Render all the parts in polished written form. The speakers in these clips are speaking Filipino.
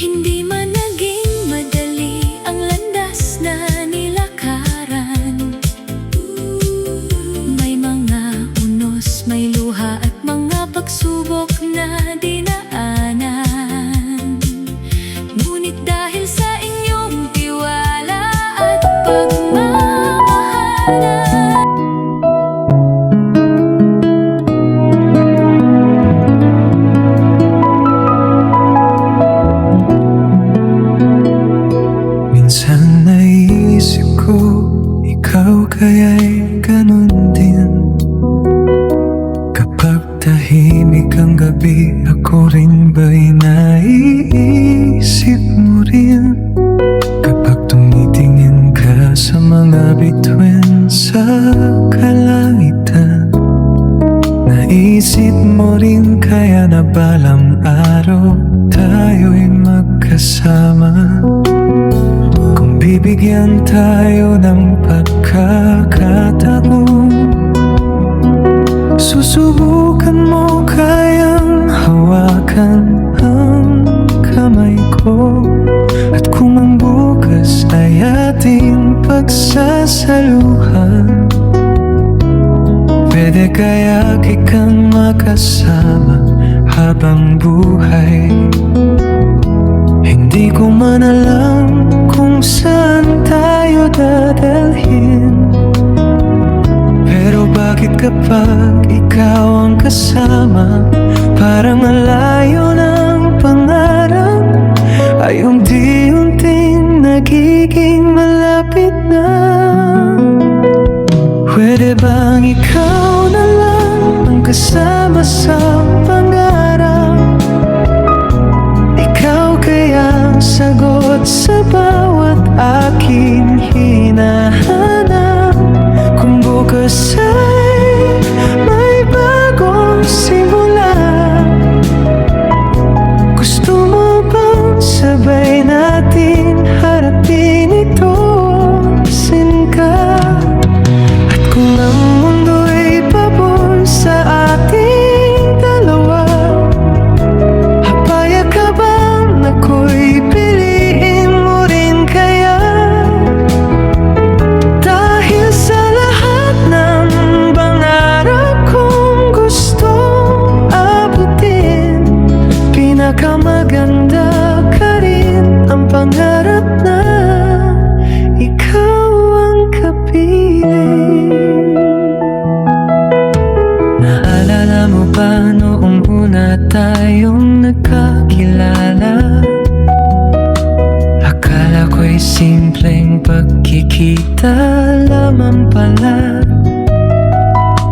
Hindi man naging madali ang landas na nilakaran. May mga unos, may luha at mga pagsubok na dinaanan. Ngunit dahil sa inyong tiwala at pagmamahalan, minsan naisip ko, ikaw kaya'y ganun din. Kapag tahimik ang gabi, ako rin ba'y naiisip mo rin? Kapag tumitingin ka sa mga bituin sa kalangitan, naisip mo rin kaya na balang araw tayo'y magkasama? Kung bibigyan tayo ng pagkakataon, susubukan mo kayang hawakan ang kamay ko. At kung ang bukas ay ating pagsasaluhan, pwede kaya kikang makasama habang buhay. Hindi ko man alam kung saan tayo dadalhin, pero bakit kapag ikaw ang kasama, parang malayo ng pangarap ay unti-unting nagiging malapit na. Pwede bang ikaw na lang ang kasama sa pangarap? Ikaw kaya ang sagot sa bawat aking hinahanap. Kung bukas ay may bagong simula, gusto mo bang sabay natin harapin ito? Sin ka. At kung ang mundo'y pabor sa ating dalawa, hapayag ka bang ako'y piliin mo rin kaya? Dahil sa lahat ng pangarap kong gustong abutin, pinakamaganda ka rin ang pangarap na ikaw ang kapiling. Naalala mo ba noong una tayong nagkakilala? Akala ko'y simpleng pagkikita lamang pala.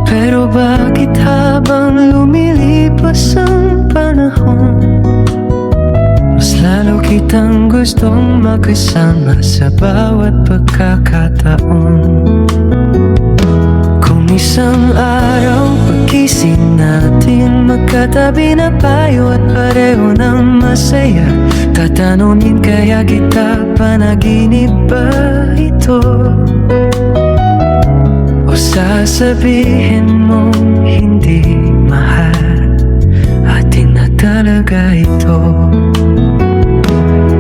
Pero bakit habang lumilipas ang panahon, mas lalo kitang gustong makasama sa bawat pagkakataon? Kung isang araw pagkising natin, magkatabi na tayo at pareho ng masaya, tatanungin kaya kita, panaginip ba ito? O sasabihin mong hindi, mahal, atin na talaga ito?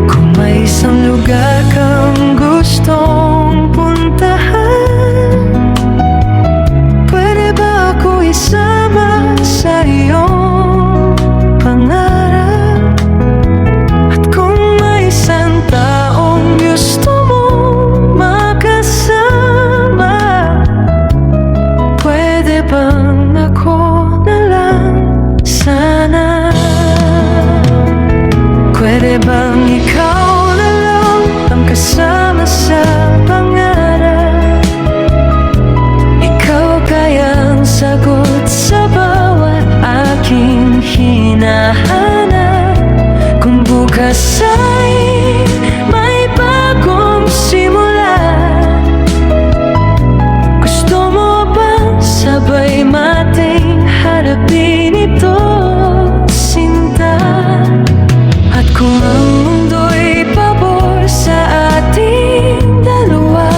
Kung may isang lugar kang gustong puntahan, pwede ba ako isama sa iyong pangarap? At kung may isang taong gusto mong makasama, pwede bang ako na lang sana? Pwede bang ikaw na lang ang kasama sa pangarap? Ikaw kaya ang sagot sa bawat aking hinahanap. Kung bukas ay may bagong simula, gusto mo bang sabay mating harapin ito, sinta? At kung ang mundo'y pabor sa ating dalawa,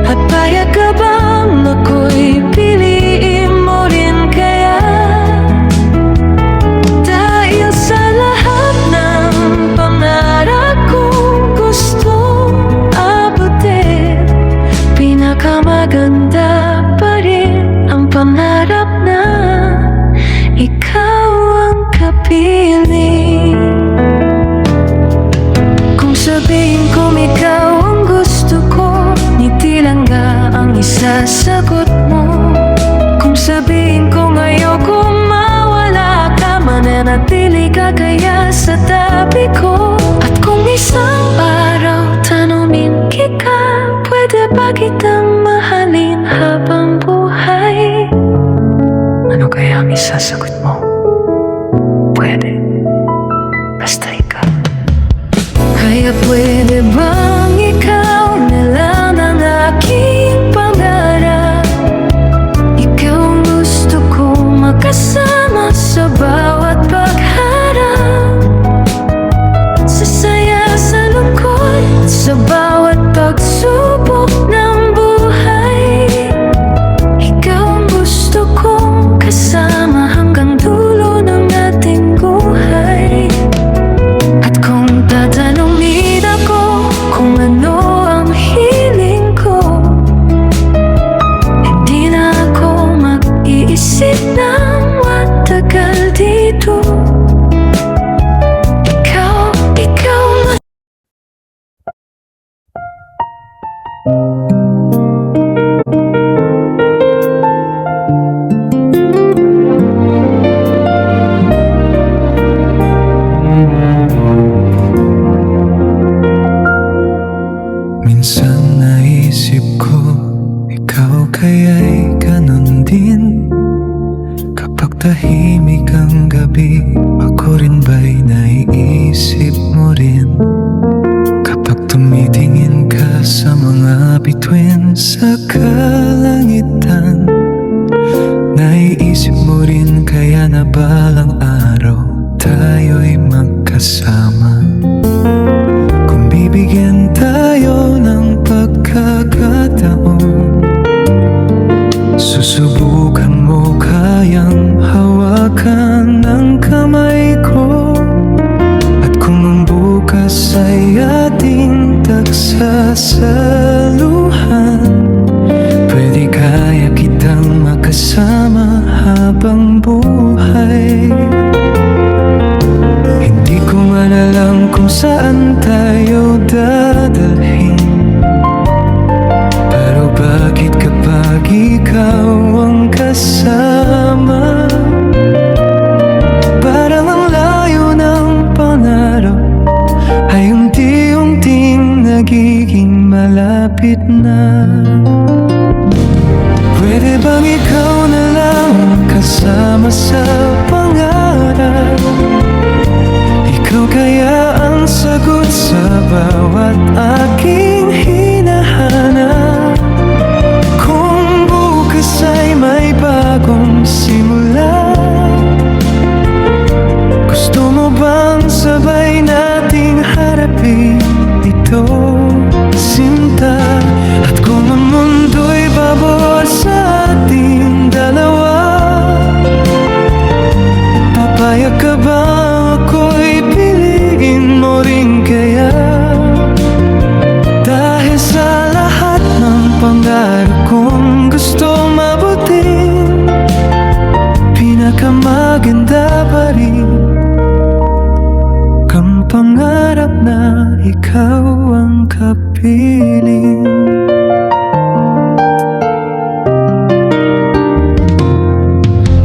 at payag ka bang ako'y piliin mo rin kaya? Kaya pwede bang ikaw na lang ang aking pangarap? Ikaw ang gusto kong makasama sa bawat pagharap, sa saya, sa lungkot, sa bawat pagsubok ng buhay. Ikaw ang gusto kong kasama hanggang dulo ng ating buhay. At kung tatanungin ako kung ano ang hiling ko, hindi na ako mag-iisip ng matagal dito. Ikaw Minsan naisip ko, ikaw kaya'y ganon din. Kapag tahimik ang gabi, ako rin ba'y naiisip mo rin? Kapag tumitingin ka sa mga bituin sa kalangitan, naiisip mo rin kaya na balang araw tayo'y magkasama. Kung bibigyan tayo ng pagkakataon, susubukan mo kayang hawakan ng kamay ko. At kung ang bukas ay ating tagsasaluhan, pwede kaya kitang makasama habang buhay. Hindi ko man alam kung saan tayo dadalhin, pero bakit kapag ikaw ang kasama, parang ang layo ng pangarap ay unti-unting nagiging malapit na. Pwede bang ikaw na lang kasama sa pangarap? Ikaw kaya ang sagot sa bawat aking hinahanap. Kung bukas ay may bagong simula, gusto mo bang sabay nating harapin ito, sinta? At kung ang mundo'y babor sa ating dalawa, papayag ka ba ako'y piliin mo rin kaya? Dahil sa lahat ng pangarap kong gusto mabutin, pinakamaganda pa rin kang pangarap na ikaw ang kapiling.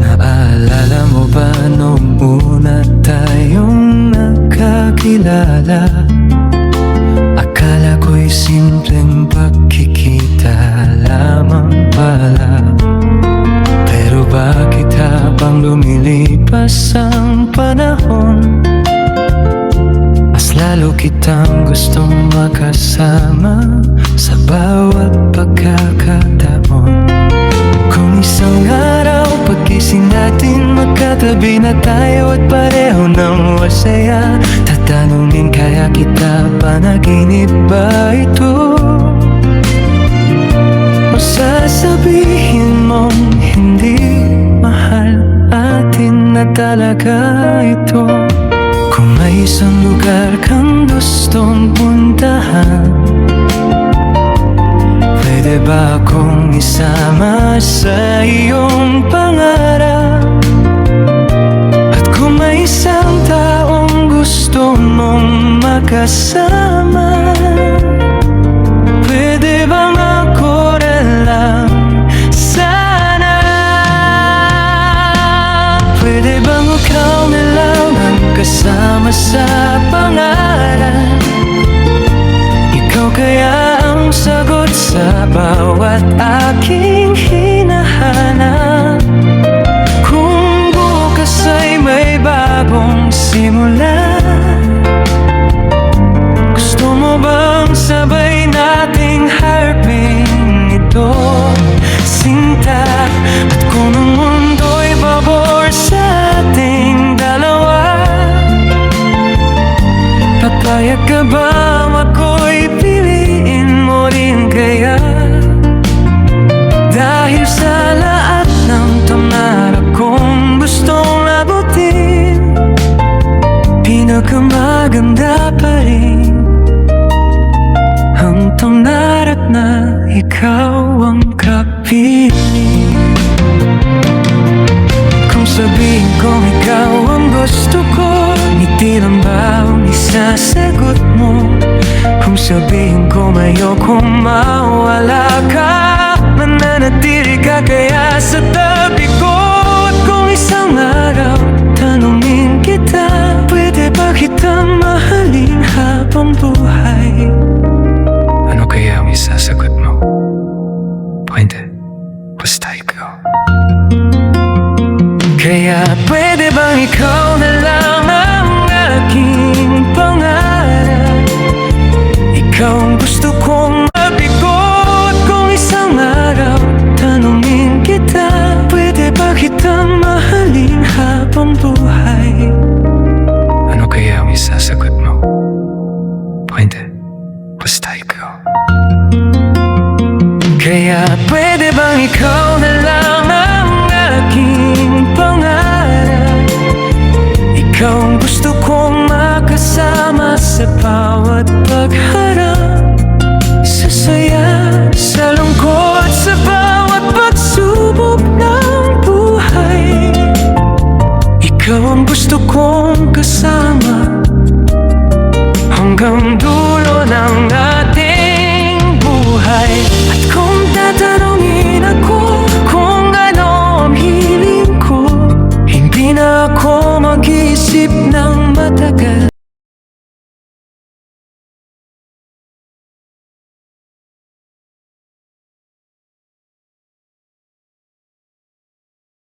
Naalala mo ba nung una tayong nagkakilala? Akala ko'y simpleng pagkikita lamang pala. Pero bakit habang lumilipas ang panahon, mas lalo kitang gustong makasama sa bawat pagkakataon. Kung isang araw pagkising natin magkatabi na tayo at pareho ng masaya, tatanungin kaya kita, panaginip ba ito? O sasabihin mong hindi, mahal atin na talaga ito? Kung may isang lugar kang gustong puntahan, pwede ba akong isama sa iyong pangarap? At kung may isang taong gusto mong makasama, pwede bang ako na lang sana? Pwede bang ikaw na lang ang kasama sa pangarap? Ikaw kaya ang sagot sa bawat aking hinahanap. Kung bukas ay may bagong simula, Payag ka ba ako'y piliin mo rin kaya? Dahil sa lahat ng pangarap kong gustong abutin, pinakamaganda pa rin ang pangarap na ikaw ang kapiling. Kung sabihin kong ikaw ang gusto ko, ngiti lang ba ang isasagot mo? Kung sabihin kong ayokong mawala ka, mananatili ka kaya sa tabi ko? At kung isang araw tanungin kita, pwede ba kitang mahalin habang buhay? Ano kaya ang isasagot mo? Pwede, basta ikaw. Kaya pwede bang ikaw na lang ang aking pangarap? Ikaw ang gusto kong mabigot. Kung isang araw tanungin kita, pwede ba kitang mahalin habang buhay? Ano kaya ang isasagot mo? Pwede, basta ikaw. Kaya pwede bang ikaw na lang ang aking pangarap? Ikaw ang gusto kong makasama sa bawat paghahirap.